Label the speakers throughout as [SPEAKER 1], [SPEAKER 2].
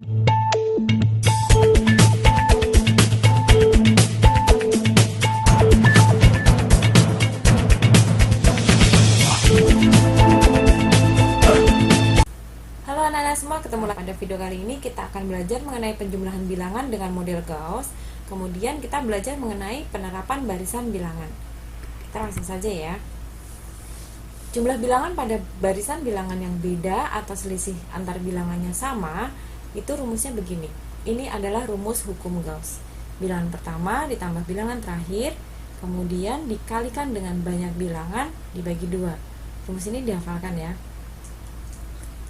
[SPEAKER 1] Halo anak-anak semua, ketemu lagi pada video kali ini. Kita akan belajar mengenai penjumlahan bilangan dengan model Gauss. Kemudian kita belajar mengenai penerapan barisan bilangan. Kita langsung saja ya. Jumlah bilangan pada barisan bilangan yang beda atau selisih antar bilangannya sama, itu rumusnya begini. Ini adalah rumus hukum Gauss. Bilangan pertama ditambah bilangan terakhir, kemudian dikalikan dengan banyak bilangan dibagi 2. Rumus ini dihafalkan ya.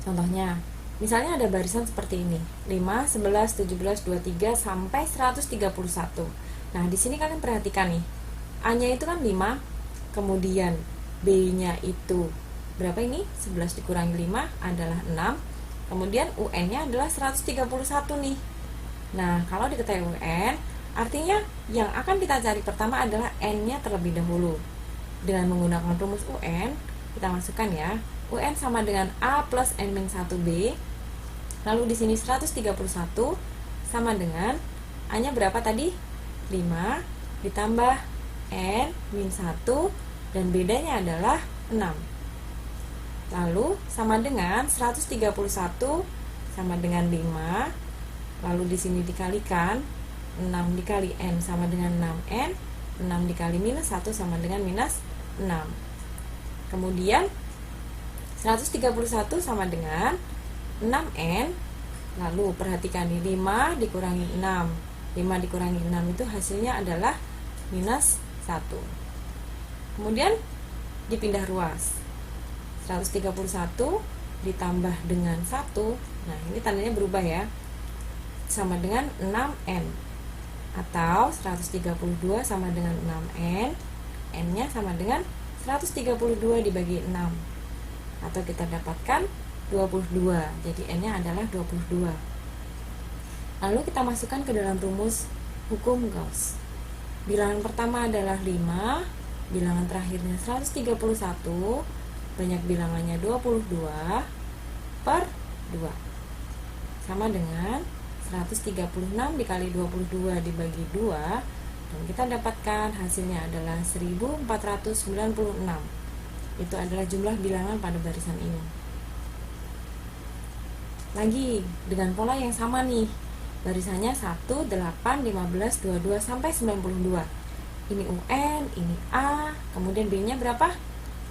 [SPEAKER 1] Contohnya, misalnya ada barisan seperti ini, 5, 11, 17, 23 sampai 131. Nah, di sini kalian perhatikan nih. A-nya itu kan 5, kemudian B-nya itu berapa ini? 11 dikurangi 5 adalah 6. Kemudian UN-nya adalah 131 nih. Nah, kalau diketahui UN, artinya yang akan kita cari pertama adalah N-nya terlebih dahulu. Dengan menggunakan rumus UN, kita masukkan ya. UN sama dengan A plus N-1B. Lalu di sini 131 sama dengan A-nya berapa tadi? 5 ditambah N-1 dan bedanya adalah 6. Lalu sama dengan 131 sama dengan 5. Lalu di sini dikalikan 6 dikali N sama dengan 6N. 6 dikali minus 1 sama dengan minus 6. Kemudian 131 sama dengan 6N. Lalu perhatikan nih, 5 dikurangi 6. 5 dikurangi 6 itu hasilnya adalah minus 1. Kemudian dipindah ruas. 131 ditambah dengan 1. Nah, ini tandanya berubah ya. Sama dengan 6N. Atau 132 sama dengan 6N. N-nya sama dengan 132 dibagi 6. Atau kita dapatkan 22. Jadi N-nya adalah 22. Lalu kita masukkan ke dalam rumus hukum Gauss. Bilangan pertama adalah 5, bilangan terakhirnya 131, banyak bilangannya 22 per 2. Sama dengan 136 dikali 22 dibagi 2, dan kita dapatkan hasilnya adalah 1496. Itu adalah jumlah bilangan pada barisan ini. Lagi dengan pola yang sama nih. Barisannya 1, 8, 15, 22 sampai 92. Ini UN, ini A, kemudian B-nya berapa?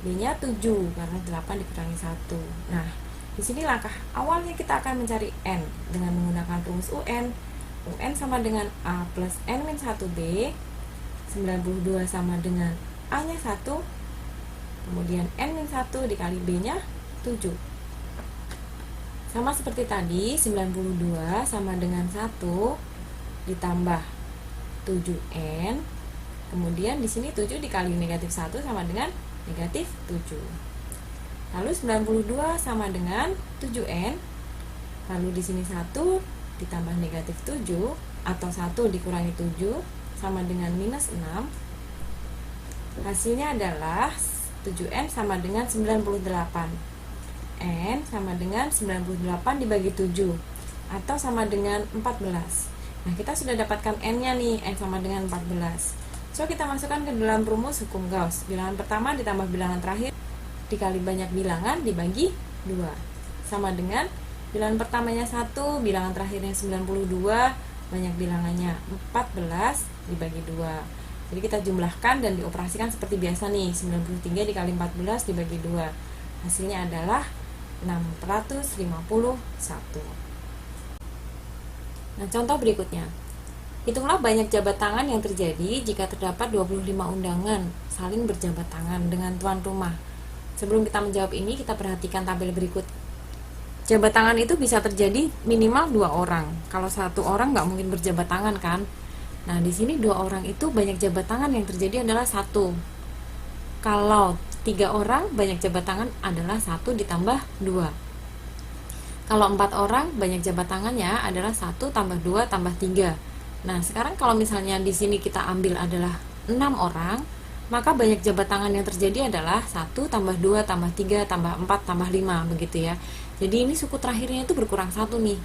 [SPEAKER 1] B-nya 7 karena 8 dikurangi 1. Nah, di sini langkah awalnya kita akan mencari N dengan menggunakan rumus UN. UN sama dengan A plus N-1B. 92 sama dengan A-nya 1. Kemudian N-1 dikali B-nya 7. Sama seperti tadi, 92 sama dengan 1 ditambah 7N. Kemudian di sini 7 dikali negatif 1 sama dengan negatif 7. Lalu 92 sama dengan 7N. Lalu di sini 1 ditambah negatif 7 atau 1 dikurangi 7 sama dengan minus 6. Hasilnya adalah 7N sama dengan 98. N sama dengan 98 dibagi 7 atau sama dengan 14. Nah, kita sudah dapatkan N-nya nih, N sama dengan 14. So, kita masukkan ke dalam rumus hukum Gauss. Bilangan pertama ditambah bilangan terakhir dikali banyak bilangan dibagi 2. Sama dengan bilangan pertamanya 1, bilangan terakhirnya 92, banyak bilangannya 14 dibagi 2. Jadi kita jumlahkan dan dioperasikan seperti biasa nih, 93 dikali 14 dibagi 2. Hasilnya adalah 651. Nah, contoh berikutnya. Hitunglah banyak jabat tangan yang terjadi jika terdapat 25 undangan saling berjabat tangan dengan tuan rumah. Sebelum kita menjawab ini, kita perhatikan tabel berikut. Jabat tangan itu bisa terjadi minimal 2 orang. Kalau 1 orang nggak mungkin berjabat tangan kan? Nah, di sini 2 orang itu banyak jabat tangan yang terjadi adalah 1. Kalau 3 orang, banyak jabat tangan adalah 1 ditambah 2. Kalau 4 orang, banyak jabat tangannya adalah 1 tambah 2 tambah 3. Nah, sekarang kalau misalnya di sini kita ambil adalah 6 orang, maka banyak jabat tangan yang terjadi adalah 1 tambah 2 tambah 3 tambah 4 tambah 5, begitu ya. Jadi ini suku terakhirnya itu berkurang 1 nih.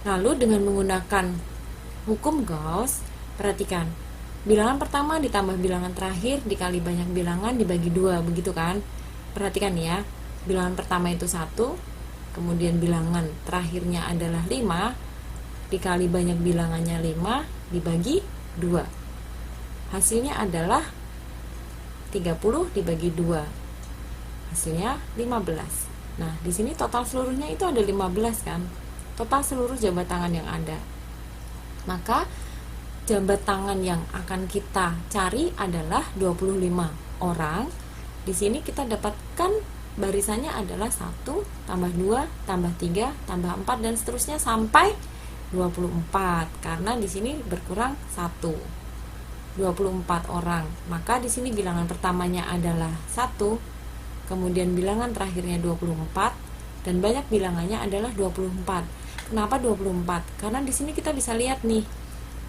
[SPEAKER 1] Lalu dengan menggunakan hukum Gauss, perhatikan, bilangan pertama ditambah bilangan terakhir dikali banyak bilangan dibagi 2, begitu kan? Perhatikan ya, bilangan pertama itu 1, kemudian bilangan terakhirnya adalah 5, dikali banyak bilangannya 5, dibagi 2. Hasilnya adalah 30 dibagi 2. Hasilnya 15. Nah, di sini total seluruhnya itu ada 15 kan? Total seluruh jabat tangan yang ada. Maka jabat tangan yang akan kita cari adalah 25 orang. Di sini kita dapatkan barisannya adalah 1 tambah 2 tambah 3 tambah 4 dan seterusnya sampai 24, karena di sini berkurang 1. 24 orang. Maka di sini bilangan pertamanya adalah 1, kemudian bilangan terakhirnya 24 dan banyak bilangannya adalah 24. Kenapa 24? Karena di sini kita bisa lihat nih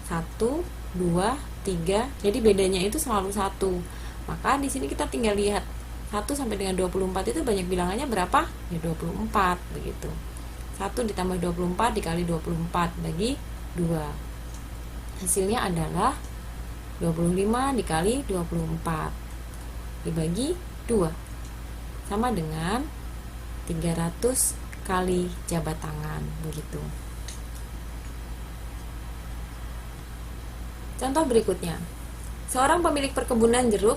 [SPEAKER 1] 1, 2, 3. Jadi bedanya itu selalu 1. Maka di sini kita tinggal lihat 1 sampai dengan 24 itu banyak bilangannya berapa? Ya 24 begitu. 1 ditambah 24 dikali 24 bagi 2. Hasilnya adalah 25 dikali 24 dibagi 2 sama dengan 300 kali jabat tangan, begitu. Contoh berikutnya. Seorang pemilik perkebunan jeruk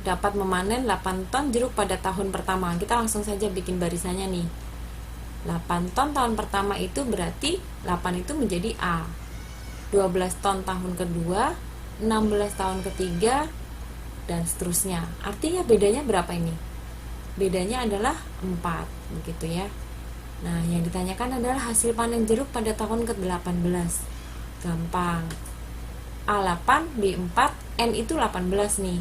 [SPEAKER 1] dapat memanen 8 ton jeruk pada tahun pertama. Kita langsung saja bikin barisannya nih. 8 ton tahun pertama itu berarti 8 itu menjadi A. 12 ton tahun kedua, 16 tahun ketiga, dan seterusnya. Artinya bedanya berapa ini? Bedanya adalah 4, begitu ya. Nah, yang ditanyakan adalah hasil panen jeruk pada tahun ke-18. Gampang. A8, B4, N itu 18 nih.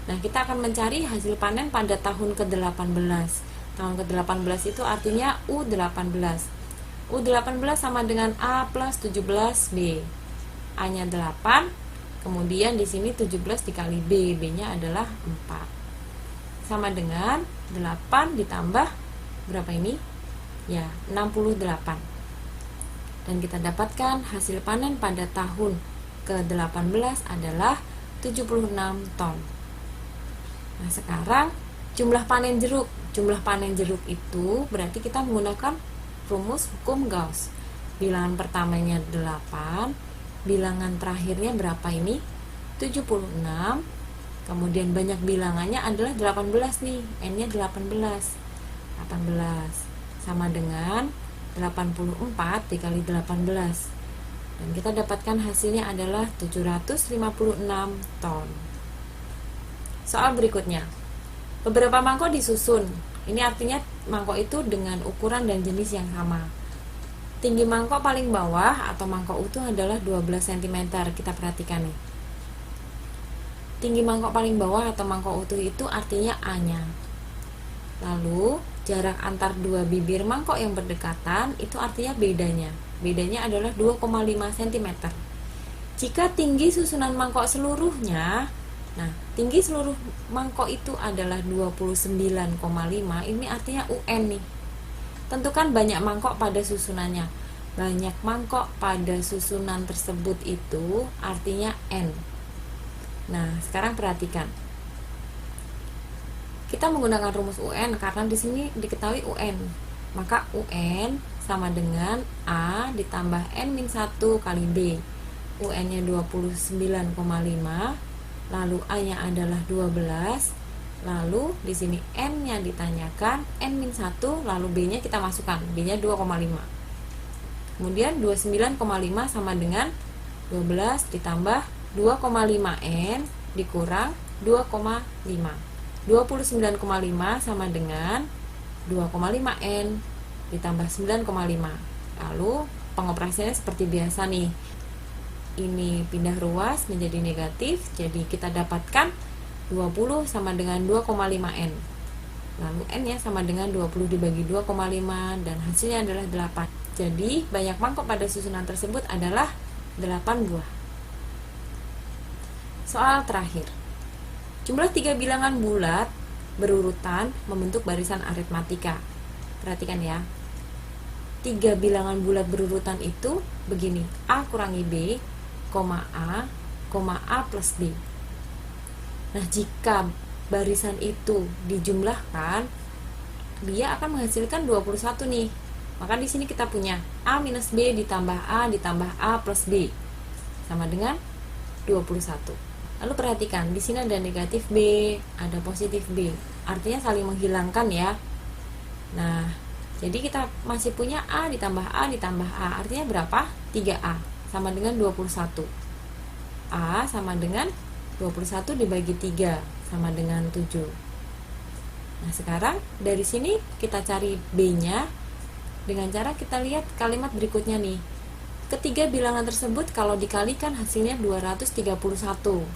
[SPEAKER 1] Nah, kita akan mencari hasil panen pada tahun ke-18. Tahun ke-18 itu artinya U18. U18 sama dengan A plus 17B. A-nya 8, kemudian di sini 17 dikali B. B-nya adalah 4. Sama dengan 8 ditambah berapa ini? Ya, 68. Dan kita dapatkan hasil panen pada tahun ke-18 adalah 76 ton. Nah, sekarang jumlah panen jeruk. Jumlah panen jeruk itu berarti kita menggunakan rumus hukum Gauss. Bilangan pertamanya 8, bilangan terakhirnya berapa ini? 76. Kemudian banyak bilangannya adalah 18 nih. N-nya 18. 18 sama dengan 84 dikali 18. Dan kita dapatkan hasilnya adalah 756 ton. Soal berikutnya. Beberapa mangkok disusun. Ini artinya mangkok itu dengan ukuran dan jenis yang sama. Tinggi mangkok paling bawah atau mangkok utuh adalah 12 cm. Kita perhatikan nih. Tinggi mangkok paling bawah atau mangkok utuh itu artinya A-nya. Lalu jarak antar dua bibir mangkok yang berdekatan itu artinya bedanya. Bedanya adalah 2,5 cm. Jika tinggi susunan mangkok seluruhnya, nah, tinggi seluruh mangkok itu adalah 29,5, ini artinya UN nih. Tentukan banyak mangkok pada susunannya. Banyak mangkok pada susunan tersebut itu artinya N. Nah, sekarang perhatikan. Kita menggunakan rumus UN karena di sini diketahui UN. Maka UN sama dengan A ditambah N-1 kali B. UN-nya 29,5, lalu A-nya adalah 12, lalu di sini N-nya ditanyakan, N-1, lalu B-nya kita masukkan, B-nya 2,5. Kemudian 29,5 sama dengan 12 ditambah 2,5N dikurang 2,5. 29,5 sama dengan 2,5N ditambah 9,5. Lalu pengoperasiannya seperti biasa nih. Ini pindah ruas menjadi negatif, jadi kita dapatkan 20 sama dengan 2,5N. Lalu N-nya sama dengan 20 dibagi 2,5 dan hasilnya adalah 8. Jadi banyak mangkok pada susunan tersebut adalah 8 buah. Soal terakhir. Jumlah 3 bilangan bulat berurutan membentuk barisan aritmatika. Perhatikan ya. 3 tiga bilangan bulat berurutan itu begini: A kurangi B, A plus B. Nah, jika barisan itu dijumlahkan, dia akan menghasilkan 21 nih. Maka di sini kita punya A minus B ditambah A plus B sama dengan 21. Lalu perhatikan, di sini ada negatif B, ada positif B. Artinya saling menghilangkan ya. Nah, jadi kita masih punya A ditambah A. Artinya berapa? 3A sama dengan 21. A sama dengan 21 dibagi 3 sama dengan 7. Nah, sekarang dari sini kita cari B-nya dengan cara kita lihat kalimat berikutnya nih. Ketiga bilangan tersebut kalau dikalikan hasilnya 231.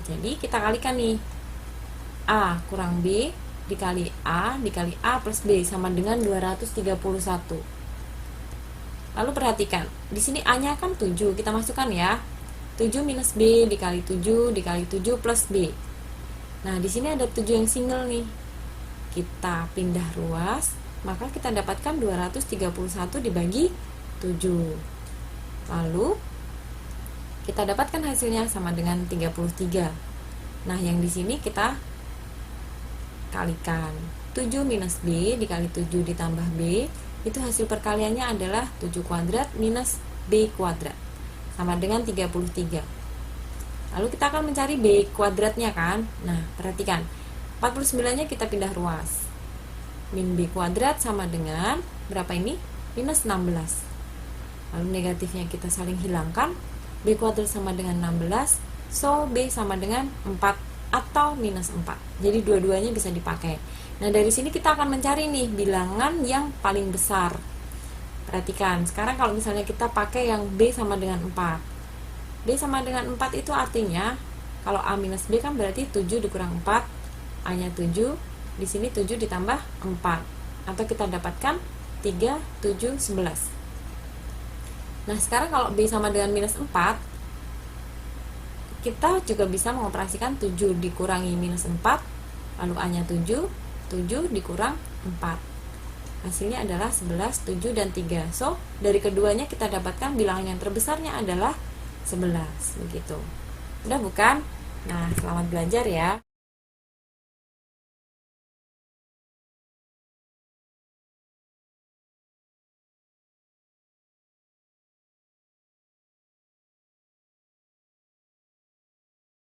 [SPEAKER 1] Jadi kita kalikan nih. A kurang B dikali A plus B sama dengan 231. Lalu perhatikan, di sini A-nya kan 7, kita masukkan ya. 7 minus B dikali 7 plus B. Nah, di sini ada 7 yang single nih. Kita pindah ruas, maka kita dapatkan 231 dibagi 7. Lalu kita dapatkan hasilnya sama dengan 33. Nah, yang di sini kita kalikan. 7 minus B dikali 7 ditambah B, itu hasil perkaliannya adalah 7 kuadrat minus B kuadrat sama dengan 33. Lalu kita akan mencari B kuadratnya kan. Nah, perhatikan, 49-nya kita pindah ruas. Min B kuadrat sama dengan berapa ini? Minus 16. Lalu negatifnya kita saling hilangkan. B kuadrat sama dengan 16, so B sama dengan 4 atau minus 4. Jadi dua-duanya bisa dipakai. Nah, dari sini kita akan mencari nih bilangan yang paling besar. Perhatikan, sekarang kalau misalnya kita pakai yang B sama dengan 4. B sama dengan 4 itu artinya kalau A minus B kan berarti 7 dikurang 4, A-nya 7, di sini 7 ditambah 4. Atau kita dapatkan 3, 7, 11. Nah, sekarang kalau B sama dengan minus 4, kita juga bisa mengoperasikan 7 dikurangi minus 4, lalu A-nya 7, 7 dikurang 4. Hasilnya adalah 11, 7, dan 3. So, dari keduanya kita dapatkan bilangan yang terbesarnya adalah 11. Begitu. Udah bukan? Nah, selamat belajar ya.